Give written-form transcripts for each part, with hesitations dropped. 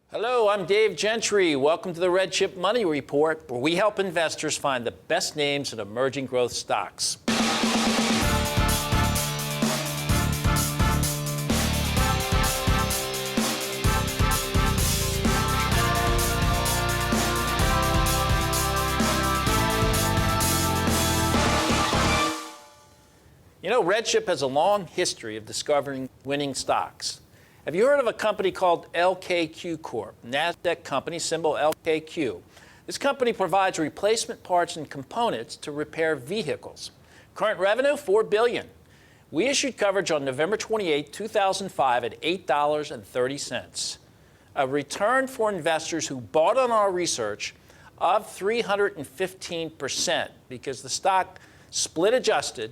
Hello, I'm Dave Gentry. Welcome to the RedChip Money Report, where we help investors find the best names in emerging growth stocks. You know, RedChip has a long history of discovering winning stocks. Have you heard of a company called LKQ Corp, NASDAQ company, symbol LKQ? This company provides replacement parts and components to repair vehicles. Current revenue, $4 billion. We issued coverage on November 28, 2005 at $8.30. A return for investors who bought on our research of 315% because the stock split adjusted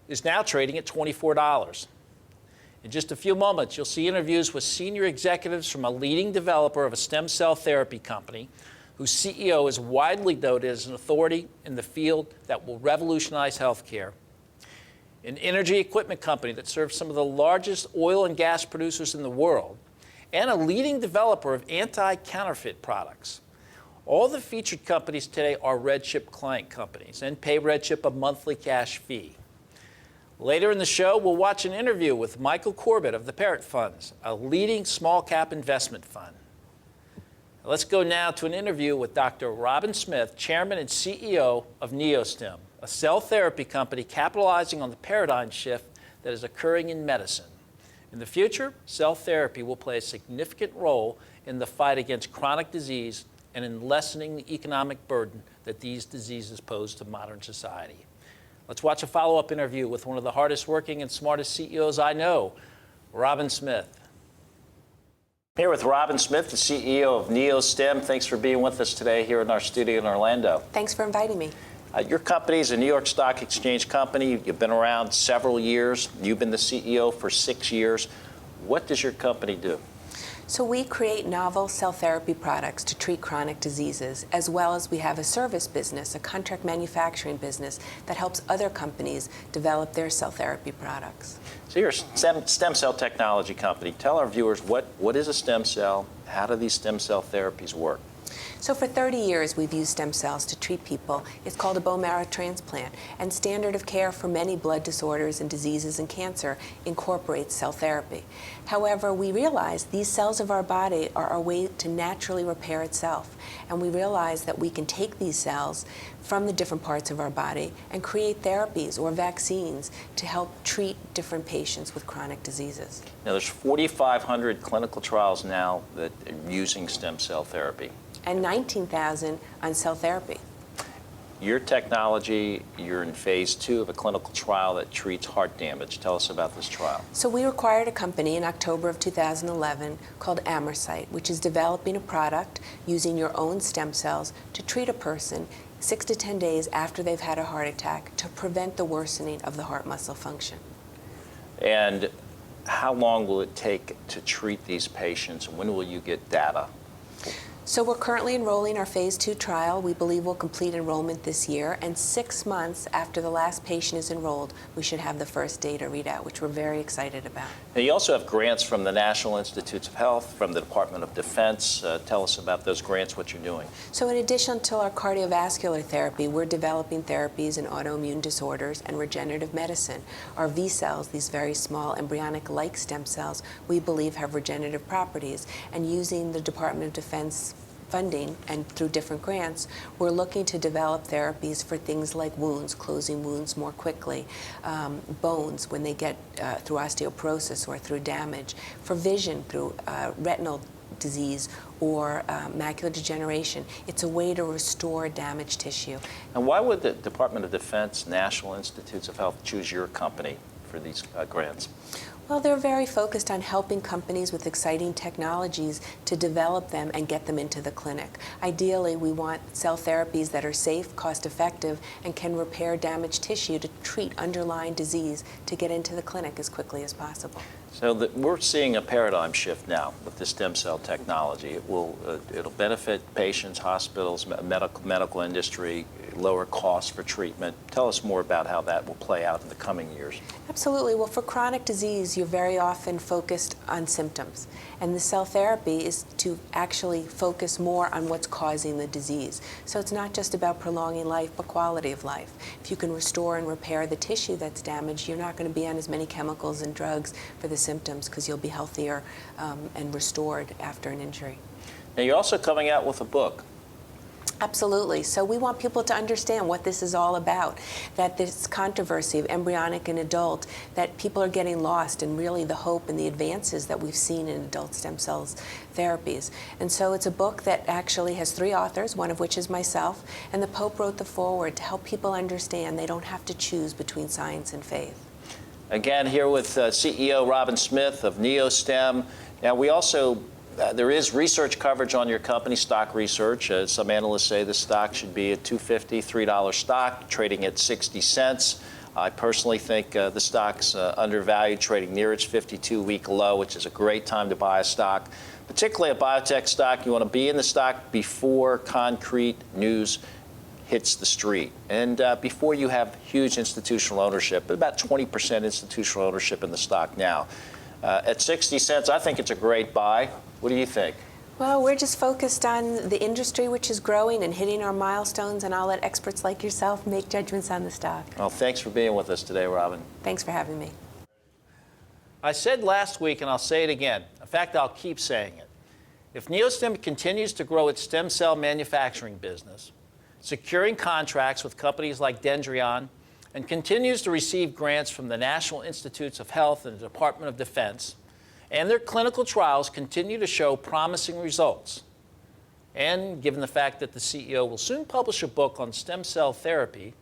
is now trading at $24. In just a few moments, you'll see interviews with senior executives from a leading developer of a stem cell therapy company whose CEO is widely noted as an authority in the field that will revolutionize healthcare. An energy equipment company that serves some of the largest oil and gas producers in the world, and a leading developer of anti-counterfeit products. All the featured companies today are RedChip client companies and pay RedChip a monthly cash fee. Later in the show, we'll watch an interview with Michael Corbett of the Perritt Funds, a leading small-cap investment fund. Let's go now to an interview with Dr. Robert Bzdick, Chairman and CEO of NeoStem, a cell therapy company capitalizing on the paradigm shift that is occurring in medicine. In the future, cell therapy will play a significant role in the fight against chronic disease and in lessening the economic burden that these diseases pose to modern society. Let's watch a follow-up interview with one of the hardest working and smartest CEOs I know, Robert Bzdick. Here with Robert Bzdick, the CEO of NeoStem. Thanks for being with us today here in our studio in Orlando. Thanks for inviting me. Your company is a New York Stock Exchange company. You've been around several years. You've been the CEO for 6 years. What does your company do? So we create novel cell therapy products to treat chronic diseases, as well as we have a service business, a contract manufacturing business that helps other companies develop their cell therapy products. So you're a stem cell technology company. Tell our viewers what is a stem cell? How do these stem cell therapies work? So for 30 years, we've used stem cells to treat people. It's called a bone marrow transplant, and standard of care for many blood disorders and diseases and cancer incorporates cell therapy. However, we realize these cells of our body are our way to naturally repair itself, and we realize that we can take these cells from the different parts of our body and create therapies or vaccines to help treat different patients with chronic diseases. Now, there's 4,500 clinical trials now that are using stem cell therapy. And 19,000 on cell therapy. Your technology, you're in phase 2 of a clinical trial that treats heart damage. Tell us about this trial. So we acquired a company in October of 2011 called Amercyte, which is developing a product using your own stem cells to treat a person 6 to 10 days after they've had a heart attack to prevent the worsening of the heart muscle function. And how long will it take to treat these patients? When will you get data? So we're currently enrolling our phase 2 trial. We believe we'll complete enrollment this year, and 6 months after the last patient is enrolled, we should have the first data readout, which we're very excited about. Now, you also have grants from the National Institutes of Health, from the Department of Defense. Tell us about those grants, what you're doing. So in addition to our cardiovascular therapy, we're developing therapies in autoimmune disorders and regenerative medicine. Our V cells, these very small embryonic-like stem cells, we believe have regenerative properties, and using the Department of Defense funding and through different grants, we're looking to develop therapies for things like wounds, closing wounds more quickly, bones when they get through osteoporosis or through damage, for vision through retinal disease or macular degeneration. It's a way to restore damaged tissue. And why would the Department of Defense, National Institutes of Health choose your company for these grants? Well, they're very focused on helping companies with exciting technologies to develop them and get them into the clinic. Ideally, we want cell therapies that are safe, cost-effective, and can repair damaged tissue to treat underlying disease to get into the clinic as quickly as possible. So we're seeing a paradigm shift now with the stem cell technology. It'll benefit patients, hospitals, medical industry, lower costs for treatment. Tell us more about how that will play out in the coming years. Absolutely. Well, for chronic disease, you're very often focused on symptoms. And the cell therapy is to actually focus more on what's causing the disease. So it's not just about prolonging life, but quality of life. If you can restore and repair the tissue that's damaged, you're not going to be on as many chemicals and drugs for the symptoms because you'll be healthier and restored after an injury. Now, you're also coming out with a book. Absolutely. So we want people to understand what this is all about, that this controversy of embryonic and adult, that people are getting lost in really the hope and the advances that we've seen in adult stem cells therapies. And so it's a book that actually has 3 authors, one of which is myself, and the Pope wrote the foreword to help people understand they don't have to choose between science and faith. Again, here with CEO Robin Smith of NeoStem. Now, we also there is research coverage on your company, stock research. Some analysts say the stock should be a $2.50, $3 stock, trading at 60 cents. I personally think the stock's undervalued, trading near its 52-week low, which is a great time to buy a stock. Particularly a biotech stock, you want to be in the stock before concrete news hits the street. And before you have huge institutional ownership, about 20% institutional ownership in the stock now. At 60 cents, I think it's a great buy. What do you think? Well, we're just focused on the industry, which is growing and hitting our milestones, and I'll let experts like yourself make judgments on the stock. Well, thanks for being with us today, Robin. Thanks for having me. I said last week, and I'll say it again. In fact, I'll keep saying it. If NeoStem continues to grow its stem cell manufacturing business, securing contracts with companies like Dendreon, and continues to receive grants from the National Institutes of Health and the Department of Defense, and their clinical trials continue to show promising results, and given the fact that the CEO will soon publish a book on stem cell therapy,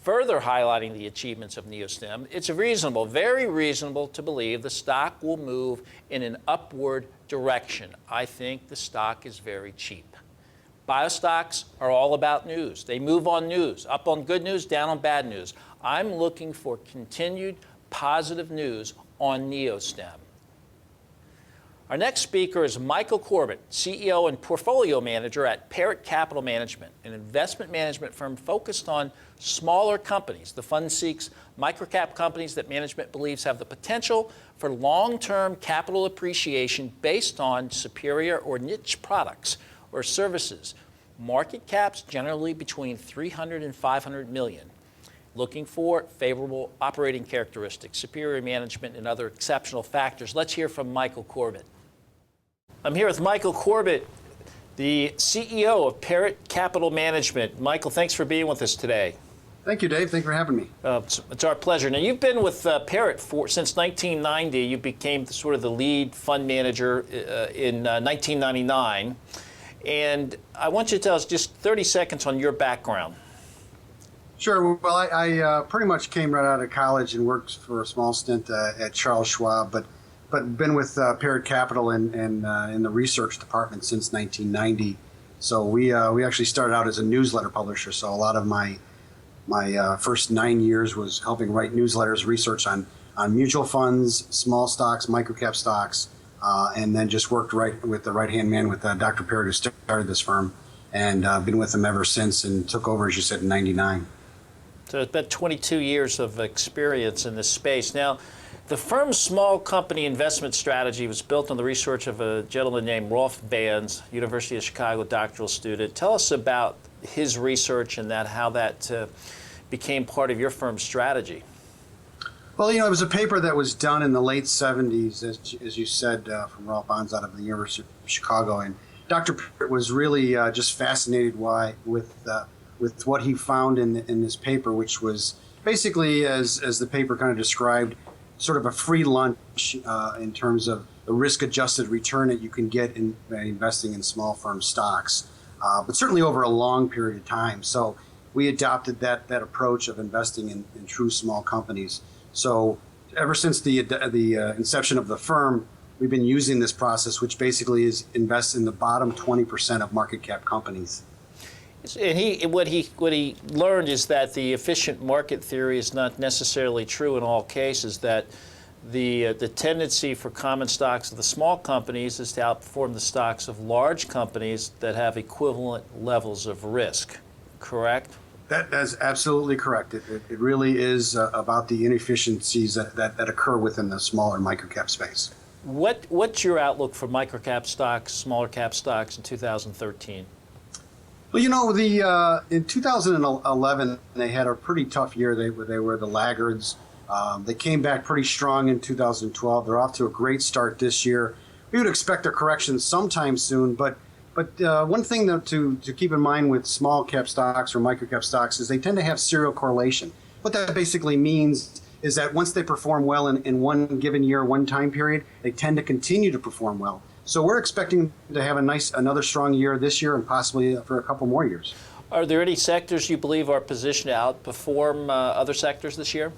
further highlighting the achievements of NeoStem, it's reasonable, very reasonable to believe the stock will move in an upward direction. I think the stock is very cheap. Biostocks are all about news. They move on news, up on good news, down on bad news. I'm looking for continued positive news on NeoStem. Our next speaker is Michael Corbett, CEO and Portfolio Manager at Perritt Capital Management, an investment management firm focused on smaller companies. The fund seeks microcap companies that management believes have the potential for long-term capital appreciation based on superior or niche products or services. Market caps generally between 300 and 500 million. Looking for favorable operating characteristics, superior management, and other exceptional factors. Let's hear from Michael Corbett. I'm here with Michael Corbett, the CEO of Perritt Capital Management. Michael, thanks for being with us today. Thank you, Dave. Thanks for having me. It's our pleasure. Now, you've been with Perritt since 1990. You became sort of the lead fund manager in 1999. And I want you to tell us just 30 seconds on your background. Sure. Well, I pretty much came right out of college and worked for a small stint at Charles Schwab, but been with Perritt Capital in the research department since 1990. So we actually started out as a newsletter publisher. So a lot of my first 9 years was helping write newsletters, research on mutual funds, small stocks, microcap stocks, and then just worked right with the right-hand man with Dr. Perritt, who started this firm, and been with him ever since, and took over, as you said, in '99. So it's been 22 years of experience in this space. Now, the firm's small company investment strategy was built on the research of a gentleman named Rolf Banz, University of Chicago doctoral student. Tell us about his research and how that became part of your firm's strategy. Well, it was a paper that was done in the late 70s, as you said, from Rolf Banz out of the University of Chicago. And Dr. Perritt was really just fascinated with what he found in this paper, which was basically, as the paper kind of described, sort of a free lunch in terms of the risk-adjusted return that you can get in investing in small firm stocks, but certainly over a long period of time. So we adopted that approach of investing in true small companies. So ever since the inception of the firm, we've been using this process, which basically is invest in the bottom 20% of market cap companies. And what he learned is that the efficient market theory is not necessarily true in all cases, that the tendency for common stocks of the small companies is to outperform the stocks of large companies that have equivalent levels of risk. correct? That's absolutely correct. It really is about the inefficiencies that occur within the smaller microcap space. What's your outlook for microcap stocks, smaller cap stocks in 2013? Well, in 2011 they had a pretty tough year. They were the laggards. They came back pretty strong in 2012. They're off to a great start this year. We would expect a correction sometime soon, but one thing to keep in mind with small cap stocks or microcap stocks is they tend to have serial correlation. What that basically means is that once they perform well in one given year, one time period, they tend to continue to perform well. So we're expecting to have another strong year this year and possibly for a couple more years. Are there any sectors you believe are positioned to outperform other sectors this year?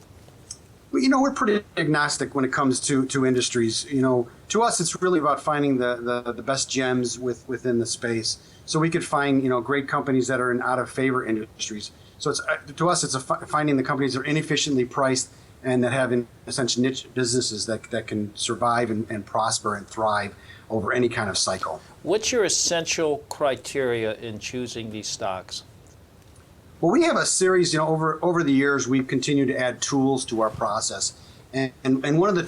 Well, we're pretty agnostic when it comes to industries. To us, it's really about finding the best gems within the space. So we could find, great companies that are in out of favor industries. So to us, it's finding the companies that are inefficiently priced and that have, in a sense, niche businesses that can survive and prosper and thrive over any kind of cycle. What's your essential criteria in choosing these stocks? Well, we have a series, over the years, we've continued to add tools to our process. And one of the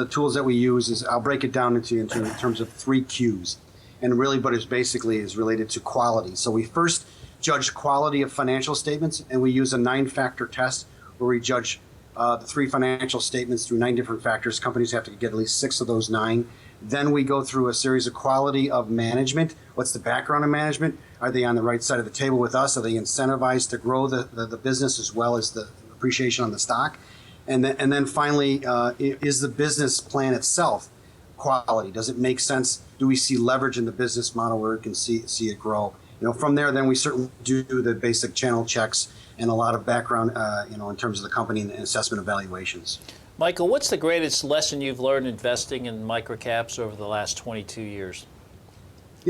tools that we use is, I'll break it down in terms of 3 Qs. And really, but it's basically is related to quality. So we first judge quality of financial statements, and we use a 9-factor test where we judge the 3 financial statements through 9 different factors. Companies have to get at least 6 of those 9. Then we go through a series of quality of management. What's the background of management? Are they on the right side of the table with us? Are they incentivized to grow the business as well as the appreciation on the stock? And then finally, is the business plan itself quality? Does it make sense? Do we see leverage in the business model where we can see it grow? From there, then we certainly do the basic channel checks and a lot of background, in terms of the company and assessment evaluations. Michael, what's the greatest lesson you've learned investing in microcaps over the last 22 years?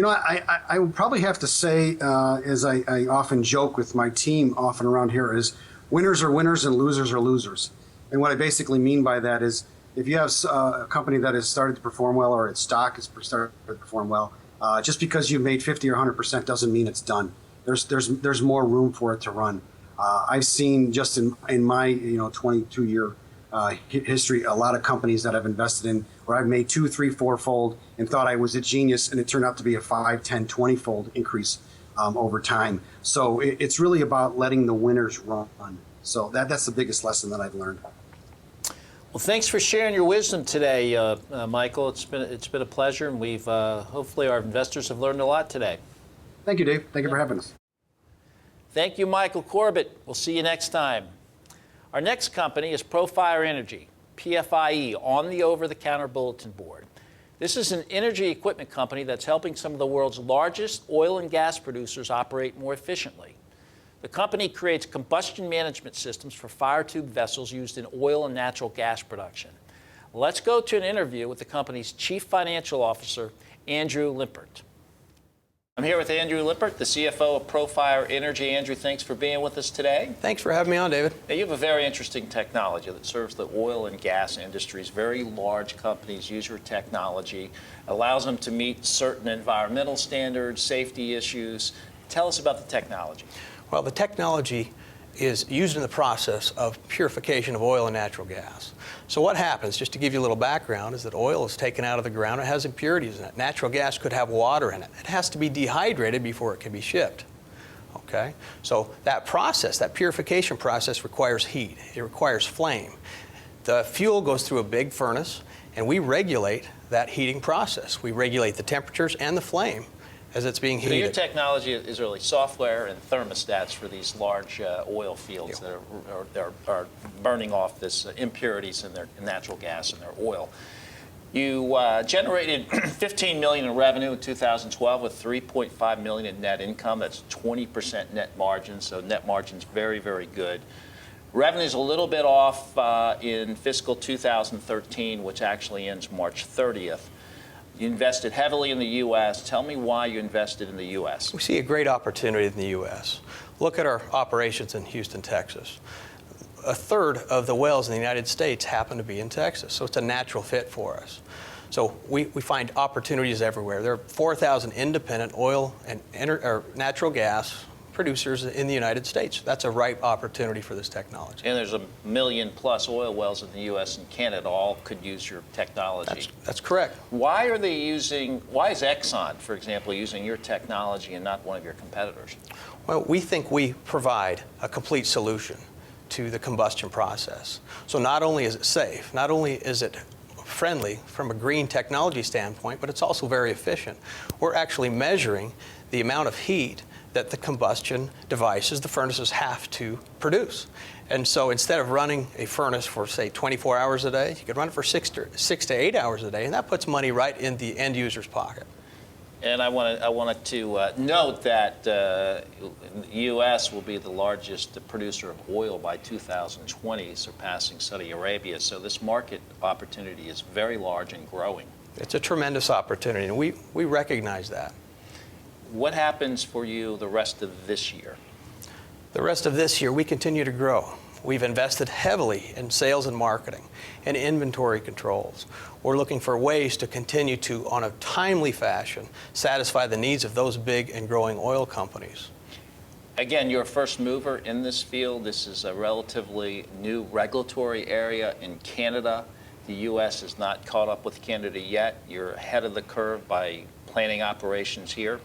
I would probably have to say, as I often joke with my team often around here, is winners are winners and losers are losers. And what I basically mean by that is if you have a company that has started to perform well or its stock has started to perform well, just because you've made 50 or 100% doesn't mean it's done. There's more room for it to run. I've seen just in my 22-year history, a lot of companies that I've invested in where I've made 2, 3, 4-fold and thought I was a genius, and it turned out to be a 5, 10, 20-fold increase over time. So it's really about letting the winners run. So that's the biggest lesson that I've learned. Well, thanks for sharing your wisdom today, Michael. It's been a pleasure, and we've hopefully our investors have learned a lot today. Thank you, Dave. Thank you for having us. Thank you, Michael Corbett. We'll see you next time. Our next company is Profire Energy, PFIE, on the over-the-counter bulletin board. This is an energy equipment company that's helping some of the world's largest oil and gas producers operate more efficiently. The company creates combustion management systems for fire tube vessels used in oil and natural gas production. Let's go to an interview with the company's Chief Financial Officer, Andrew Limpert. I'm here with Andrew Limpert, the CFO of Profire Energy. Andrew, thanks for being with us today. Thanks for having me on, David. Now, you have a very interesting technology that serves the oil and gas industries. Very large companies use your technology, allows them to meet certain environmental standards, safety issues. Tell us about the technology. Well, the technology is used in the process of purification of oil and natural gas. So what happens, just to give you a little background, is that oil is taken out of the ground. It has impurities in it. Natural gas could have water in it. It has to be dehydrated before it can be shipped. Okay? So that process, that purification process, requires heat. It requires flame. The fuel goes through a big furnace, and we regulate that heating process. We regulate the temperatures and the flame as it's being heated. So your technology is really software and thermostats for these large oil fields that are burning off this impurities in their natural gas and their oil. You generated $15 million in revenue in 2012 with $3.5 million in net income. That's 20% net margin, so net margin's very, very good. Revenue's a little bit off in fiscal 2013, which actually ends March 30th. You invested heavily in the U.S. Tell me why you invested in the U.S. We see a great opportunity in the U.S. Look at our operations in Houston, Texas. A third of the wells in the United States happen to be in Texas, so it's a natural fit for us. So we find opportunities everywhere. There are 4,000 independent oil and natural gas producers in the United States. That's a ripe opportunity for this technology. And there's 1 million plus oil wells in the U.S. and Canada. All could use your technology. That's correct. Why is Exxon, for example, using your technology and not one of your competitors? Well, we think we provide a complete solution to the combustion process. So not only is it safe, not only is it friendly from a green technology standpoint, but it's also very efficient. We're actually measuring the amount of heat that the combustion devices, the furnaces, have to produce. And so instead of running a furnace for, say, 24 hours a day, you could run it for 6 to 8 hours a day, and that puts money right in the end user's pocket. And I wanted to note that the U.S. will be the largest producer of oil by 2020, surpassing Saudi Arabia. So this market opportunity is very large and growing. It's a tremendous opportunity, and we recognize that. What happens for you the rest of this year? The rest of this year, we continue to grow. We've invested heavily in sales and marketing and inventory controls. We're looking for ways to continue to, on a timely fashion, satisfy the needs of those big and growing oil companies. Again, you're a first mover in this field. This is a relatively new regulatory area in Canada. The U.S. is not caught up with Canada yet. You're ahead of the curve by planning operations here.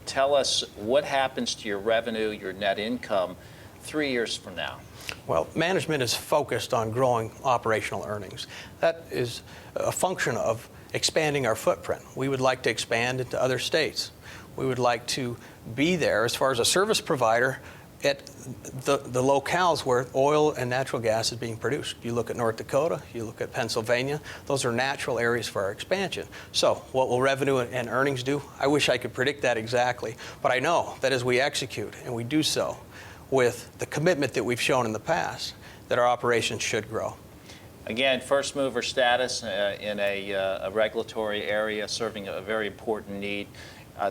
Tell us what happens to your revenue, your net income, 3 years from now. Well, management is focused on growing operational earnings. That is a function of expanding our footprint. We would like to expand into other states. We would like to be there as far as a service provider at the locales where oil and natural gas is being produced. You look at North Dakota, you look at Pennsylvania, those are natural areas for our expansion. So what will revenue and earnings do? I wish I could predict that exactly, but I know that as we execute, and we do so with the commitment that we've shown in the past, that our operations should grow. Again, first mover status in a regulatory area serving a very important need.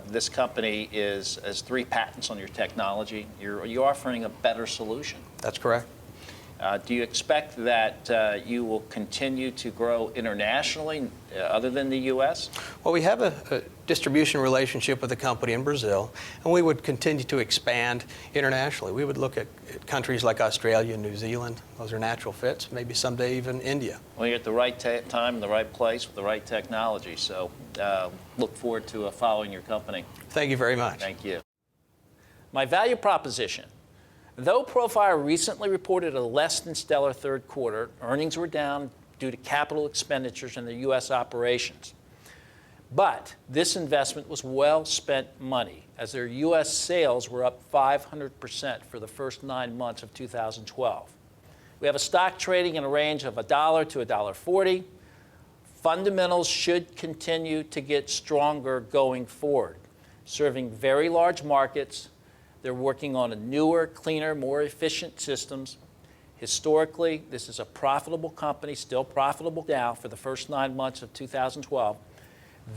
This company has 3 patents on your technology. You're offering a better solution. That's correct. Do you expect that you will continue to grow internationally other than the U.S.? Well, we have a distribution relationship with a company in Brazil, and we would continue to expand internationally. We would look at countries like Australia and New Zealand. Those are natural fits, maybe someday even India. Well, you're at the right time, in the right place, with the right technology. So look forward to following your company. Thank you very much. Thank you. My value proposition. Though Profire recently reported a less than stellar third quarter, earnings were down due to capital expenditures in their U.S. operations. But this investment was well spent money, as their U.S. sales were up 500% for the first 9 months of 2012. We have a stock trading in a range of $1 to $1.40. Fundamentals should continue to get stronger going forward, serving very large markets. They're working on a newer, cleaner, more efficient systems. Historically, this is a profitable company, still profitable now for the first 9 months of 2012.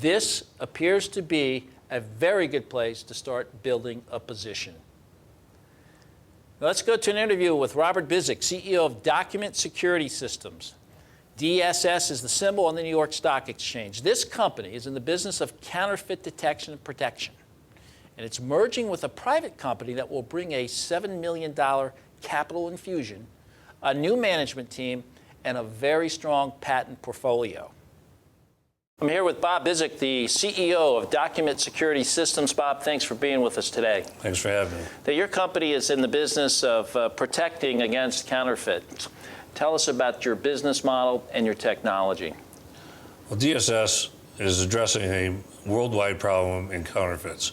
This appears to be a very good place to start building a position. Now let's go to an interview with Robert Bzdick, CEO of Document Security Systems. DSS is the symbol on the New York Stock Exchange. This company is in the business of counterfeit detection and protection. And it's merging with a private company that will bring a $7 million capital infusion, a new management team, and a very strong patent portfolio. I'm here with Bob Bzdick, the CEO of Document Security Systems. Bob, thanks for being with us today. Thanks for having me. Now, your company is in the business of protecting against counterfeit. Tell us about your business model and your technology. Well, DSS is addressing a worldwide problem in counterfeits.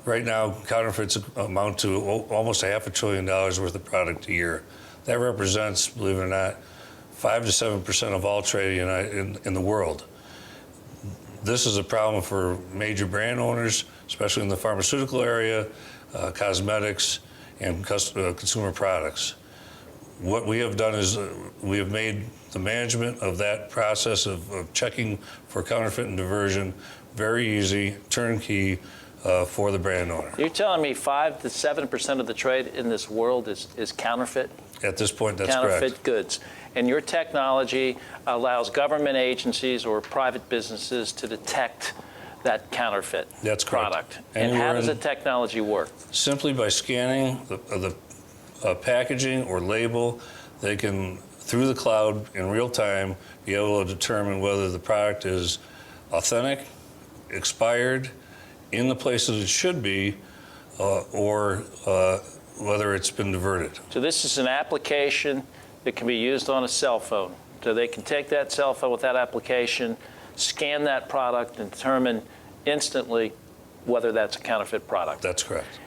Right now, counterfeits amount to almost $500 billion worth of product a year. That represents, believe it or not, 5 to 7% of all trade in the world. This is a problem for major brand owners, especially in the pharmaceutical area, cosmetics, and consumer products. What we have done is we have made the management of that process of checking for counterfeit and diversion very easy, turnkey, for the brand owner. You're telling me 5 to 7% of the trade in this world is counterfeit? At this point, that's correct. Counterfeit goods. And your technology allows government agencies or private businesses to detect that counterfeit That's correct. product. And how does the technology work? Simply by scanning the packaging or label, they can, through the cloud in real time, be able to determine whether the product is authentic, expired, in the place that it should be, or whether it's been diverted. So this is an application that can be used on a cell phone. So they can take that cell phone with that application, scan that product, and determine instantly whether that's a counterfeit product. That's correct.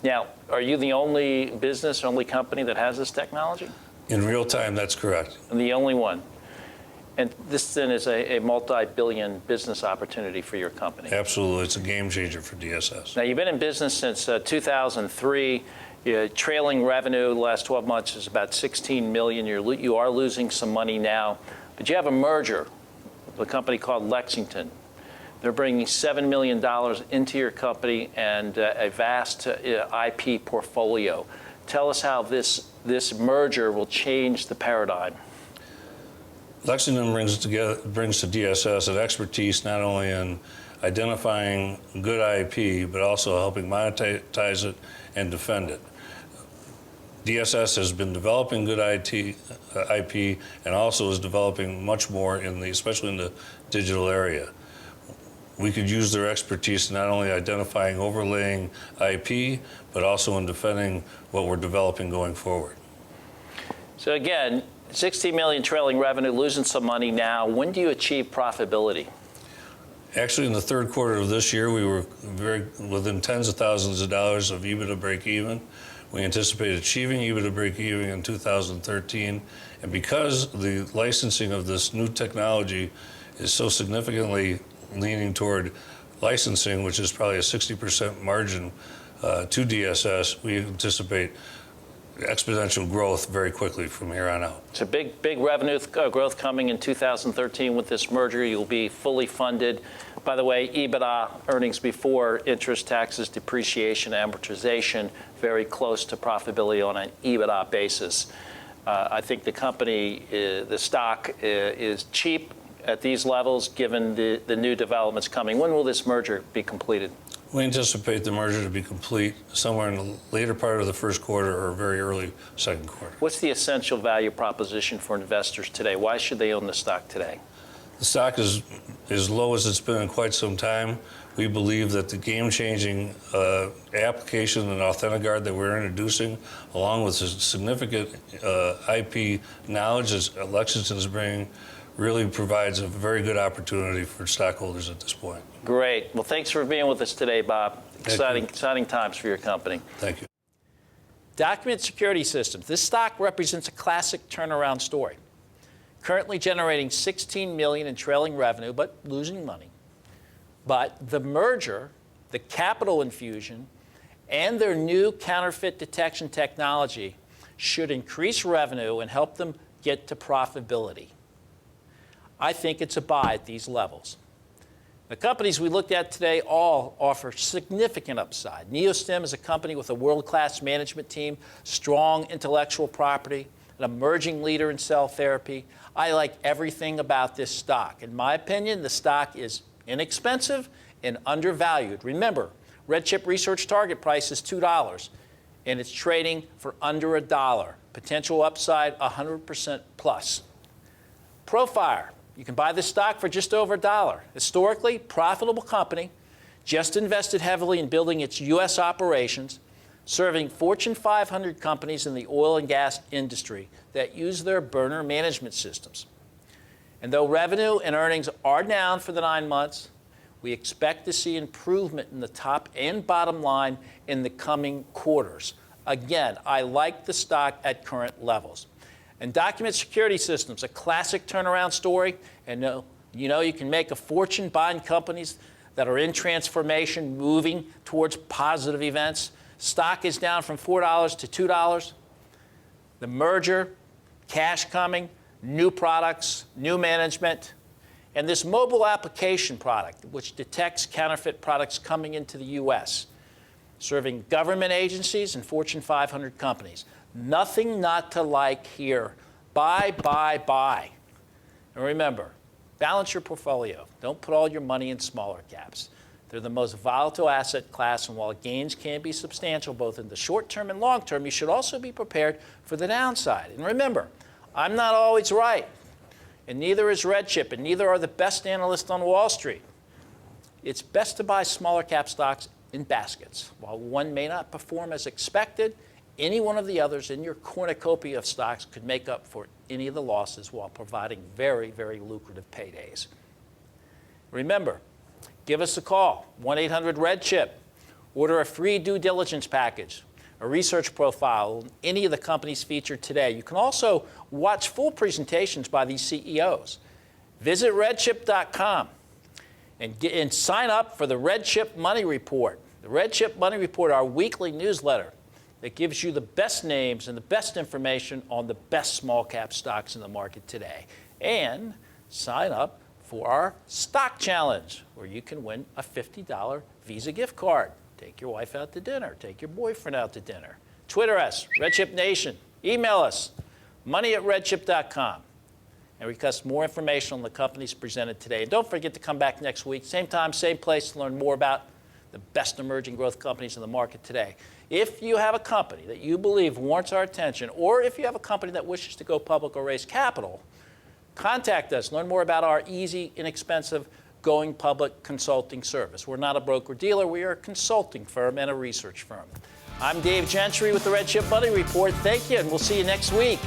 Now, are you the only business, only company that has this technology? In real time, that's correct. And the only one. And this then is a multi-billion business opportunity for your company. Absolutely. It's a game changer for DSS. Now, you've been in business since 2003. Trailing revenue the last 12 months is about $16 million. You are losing some money now. But you have a merger with a company called Lexington. They're bringing $7 million into your company and a vast IP portfolio. Tell us how this merger will change the paradigm. Lexington brings to DSS an expertise not only in identifying good IP, but also helping monetize it and defend it. DSS has been developing good IP and also is developing much more, especially in the digital area. We could use their expertise not only identifying overlaying IP, but also in defending what we're developing going forward. So again, 60 million trailing revenue, losing some money now. When do you achieve profitability? Actually, in the third quarter of this year, we were within tens of thousands of dollars of EBITDA break even. We anticipate achieving EBITDA break even in 2013. And because the licensing of this new technology is so significantly leaning toward licensing, which is probably a 60% margin to DSS, we anticipate exponential growth very quickly from here on out. So big revenue growth coming in 2013 with this merger. You'll be fully funded. By the way, EBITDA, earnings before interest, taxes, depreciation, amortization, very close to profitability on an EBITDA basis. I think the company, the stock is cheap at these levels given the new developments coming. When will this merger be completed? We anticipate the merger to be complete somewhere in the later part of the first quarter or very early second quarter. What's the essential value proposition for investors today? Why should they own the stock today? The stock is as low as it's been in quite some time. We believe that the game-changing application and AuthentiGuard that we're introducing, along with the significant IP knowledge that Lexington is bringing, really provides a very good opportunity for stockholders at this point. Great. Well, thanks for being with us today, Bob. Exciting times for your company. Thank you. Document Security Systems. This stock represents a classic turnaround story. Currently generating $16 million in trailing revenue, but losing money. But the merger, the capital infusion, and their new counterfeit detection technology should increase revenue and help them get to profitability. I think it's a buy at these levels. The companies we looked at today all offer significant upside. NeoStem is a company with a world-class management team, strong intellectual property, an emerging leader in cell therapy. I like everything about this stock. In my opinion, the stock is inexpensive and undervalued. Remember, RedChip research target price is $2, and it's trading for under $1. Potential upside 100% plus. Profire. You can buy this stock for just over $1. Historically, profitable company, just invested heavily in building its U.S. operations, serving Fortune 500 companies in the oil and gas industry that use their burner management systems. And though revenue and earnings are down for the 9 months, we expect to see improvement in the top and bottom line in the coming quarters. Again, I like the stock at current levels. And Document Security Systems, a classic turnaround story. And you can make a fortune buying companies that are in transformation, moving towards positive events. Stock is down from $4 to $2. The merger, cash coming, new products, new management, and this mobile application product, which detects counterfeit products coming into the U.S., serving government agencies and Fortune 500 companies. Nothing not to like here. Buy, buy, buy. And remember, balance your portfolio. Don't put all your money in smaller caps. They're the most volatile asset class, and while gains can be substantial both in the short term and long term, you should also be prepared for the downside. And remember, I'm not always right, and neither is RedChip, and neither are the best analysts on Wall Street. It's best to buy smaller cap stocks in baskets. While one may not perform as expected, any one of the others in your cornucopia of stocks could make up for any of the losses while providing very, very lucrative paydays. Remember, give us a call, 1-800-REDCHIP. Order a free due diligence package, a research profile on any of the companies featured today. You can also watch full presentations by these CEOs. Visit redchip.com and sign up for the RedChip Money Report. The RedChip Money Report, our weekly newsletter that gives you the best names and the best information on the best small cap stocks in the market today. And sign up for our stock challenge, where you can win a $50 Visa gift card. Take your wife out to dinner. Take your boyfriend out to dinner. Twitter us, RedChip Nation. Email us, money@redchip.com. And request more information on the companies presented today. And don't forget to come back next week, same time, same place, to learn more about the best emerging growth companies in the market today. If you have a company that you believe warrants our attention, or if you have a company that wishes to go public or raise capital, contact us. Learn more about our easy, inexpensive, going public consulting service. We're not a broker-dealer. We are a consulting firm and a research firm. I'm Dave Gentry with the RedChip Money Report. Thank you, and we'll see you next week.